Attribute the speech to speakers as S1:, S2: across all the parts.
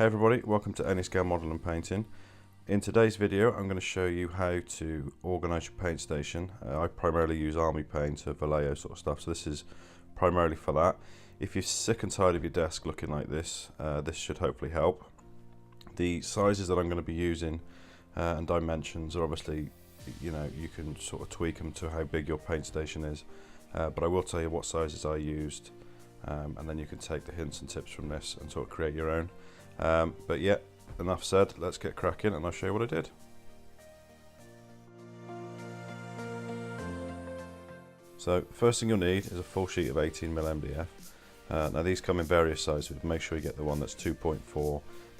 S1: Hey everybody, welcome to AnyScale Modelling Painting. In today's video I'm going to show you how to organise your paint station. I primarily use army paint or Vallejo sort of stuff, so this is primarily for that. If you're sick and tired of your desk looking like this, this should hopefully help. The sizes that I'm going to be using and dimensions are obviously, you can sort of tweak them to how big your paint station is, but I will tell you what sizes I used, and then you can take the hints and tips from this and sort of create your own. But yeah, enough said, let's get cracking and I'll show you what I did. So first thing you'll need is a full sheet of 18mm MDF. Now these come in various sizes, but make sure you get the one that's 2.4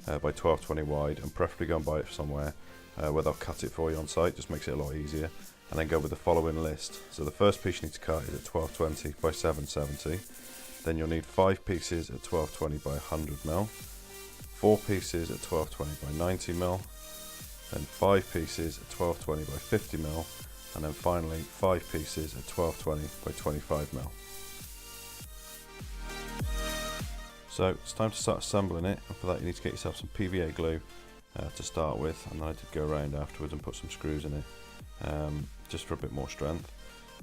S1: by 1220 wide, and preferably go and buy it somewhere where they'll cut it for you on site, just makes it a lot easier. And then go with the following list. So the first piece you need to cut is at 1220 by 770. Then you'll need 5 pieces at 1220 by 100mm. 4 pieces at 1220 by 90mm, then 5 pieces at 1220 by 50mm, and then finally 5 pieces at 1220 by 25mm. So it's time to start assembling it, and for that you need to get yourself some PVA glue to start with, and then I did go around afterwards and put some screws in it just for a bit more strength.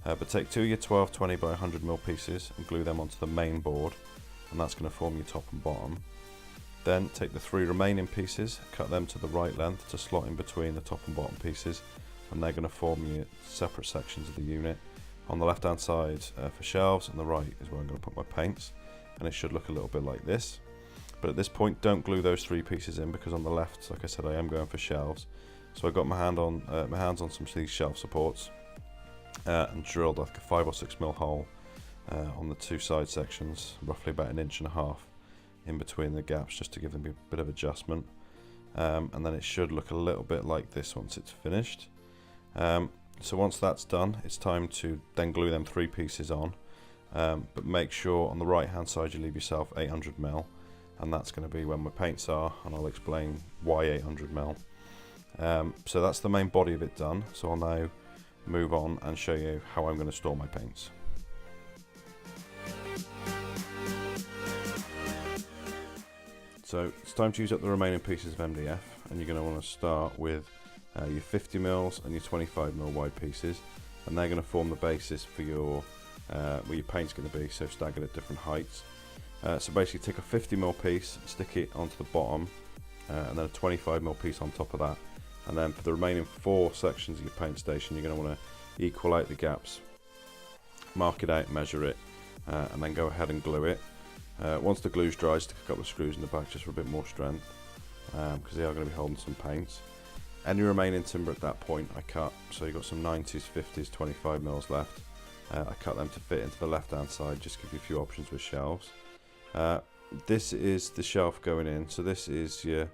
S1: But take 2 of your 1220 by 100mm pieces and glue them onto the main board, and that's going to form your top and bottom. Then take the 3 remaining pieces, cut them to the right length to slot in between the top and bottom pieces, and they're going to form your separate sections of the unit. On the left hand side for shelves, and the right is where I'm going to put my paints, and it should look a little bit like this. But at this point don't glue those 3 pieces in, because on the left, like I said, I am going for shelves. So I got my hands on some of these shelf supports and drilled like a 5 or 6mm hole on the 2 side sections, roughly about 1.5 inches in between the gaps, just to give them a bit of adjustment, and then it should look a little bit like this once it's finished. So once that's done, it's time to then glue them 3 pieces on, but make sure on the right hand side you leave yourself 800mm, and that's going to be where my paints are, and I'll explain why 800mm. So that's the main body of it done, so I'll now move on and show you how I'm going to store my paints. So it's time to use up the remaining pieces of MDF, and you're going to want to start with your 50mm and your 25mm wide pieces, and they're going to form the basis for your where your paint's going to be, so staggered at different heights. So basically take a 50mm piece, stick it onto the bottom, and then a 25mm piece on top of that, and then for the remaining 4 sections of your paint station you're going to want to equal out the gaps, mark it out, measure it, and then go ahead and glue it. Once the glue's dry, stick a couple of screws in the back just for a bit more strength, because they are going to be holding some paints. Any remaining timber at that point I cut, so you've got some 90s, 50s, 25mm left. I cut them to fit into the left hand side, just give you a few options with shelves. This is the shelf going in, so this is your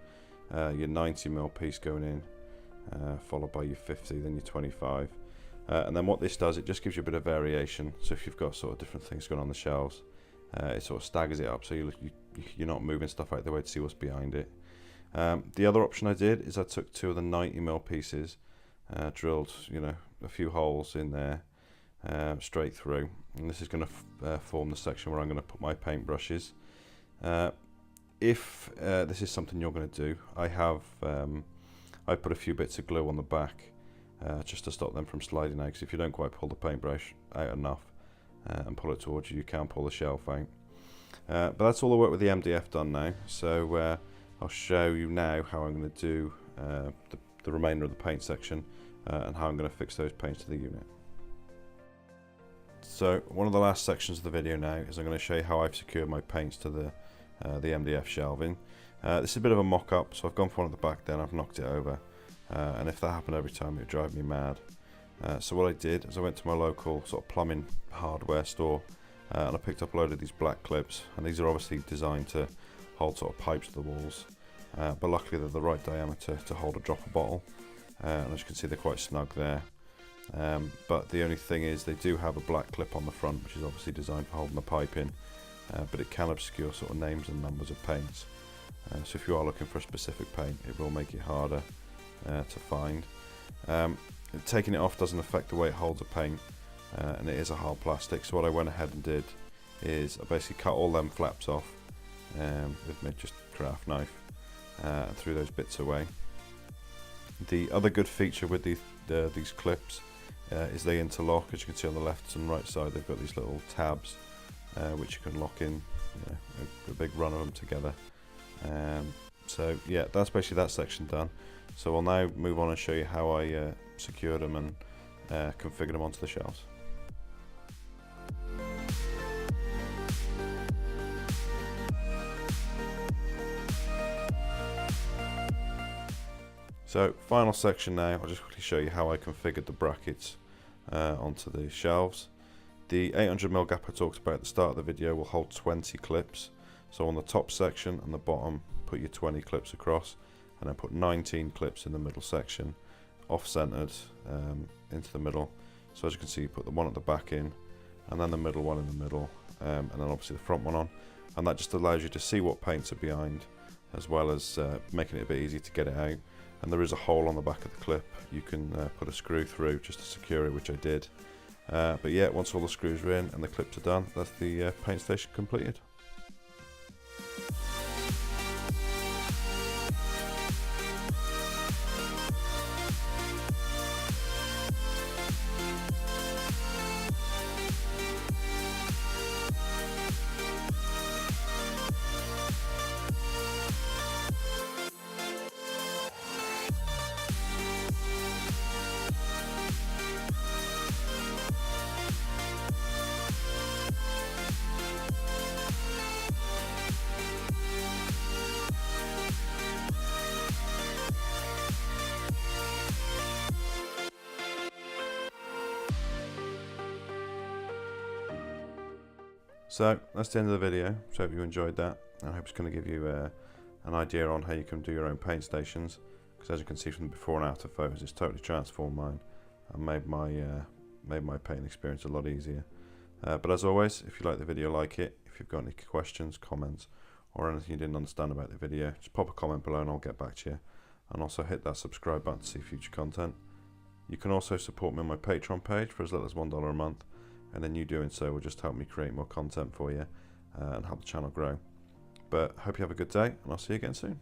S1: 90mm piece going in, followed by your 50, then your 25. And then what this does, it just gives you a bit of variation, so if you've got sort of different things going on the shelves, it sort of staggers it up, so you're not moving stuff out of the way to see what's behind it. The other option I did is I took 2 of the 90mm pieces, drilled a few holes in there straight through, and this is going to form the section where I'm going to put my paint brushes. If this is something you're going to do, I put a few bits of glue on the back just to stop them from sliding out, because if you don't quite pull the paintbrush out enough and pull it towards you, you can pull the shelf out. But that's all the work with the MDF done now, so I'll show you now how I'm going to do the remainder of the paint section and how I'm going to fix those paints to the unit. So one of the last sections of the video now is I'm going to show you how I've secured my paints to the MDF shelving. This is a bit of a mock-up, so I've gone for one at the back, then I've knocked it over, and if that happened every time it would drive me mad. So what I did is I went to my local sort of plumbing hardware store, and I picked up a load of these black clips, and these are obviously designed to hold sort of pipes to the walls, but luckily they're the right diameter to hold a dropper bottle, and as you can see they're quite snug there. But the only thing is they do have a black clip on the front, which is obviously designed for holding the pipe in, but it can obscure sort of names and numbers of paints, so if you are looking for a specific paint it will make it harder to find. Taking it off doesn't affect the way it holds a paint, and it is a hard plastic, so what I went ahead and did is I basically cut all them flaps off with my just craft knife, and threw those bits away. The other good feature with these clips is they interlock. As you can see on the left and right side, they've got these little tabs which you can lock in, a big run of them together. So yeah, that's basically that section done. So I'll now move on and show you how I secured them and configured them onto the shelves. So final section now, I'll just quickly show you how I configured the brackets onto the shelves. The 800mm gap I talked about at the start of the video will hold 20 clips. So on the top section and the bottom, put your 20 clips across, and then put 19 clips in the middle section, off-centered into the middle. So as you can see, you put the one at the back in, and then the middle one in the middle, and then obviously the front one on. And that just allows you to see what paints are behind, as well as making it a bit easy to get it out. And there is a hole on the back of the clip you can put a screw through just to secure it, which I did. But yeah, once all the screws are in and the clips are done, that's the paint station completed. So that's the end of the video. So I hope you enjoyed that. I hope it's going to give you an idea on how you can do your own paint stations, because as you can see from the before and after photos, it's totally transformed mine and made my painting experience a lot easier. But as always, if you like the video, like it. If you've got any questions, comments, or anything you didn't understand about the video, just pop a comment below and I'll get back to you. And also hit that subscribe button to see future content. You can also support me on my Patreon page for as little as $1 a month, and then you doing so will just help me create more content for you and help the channel grow. But hope you have a good day, and I'll see you again soon.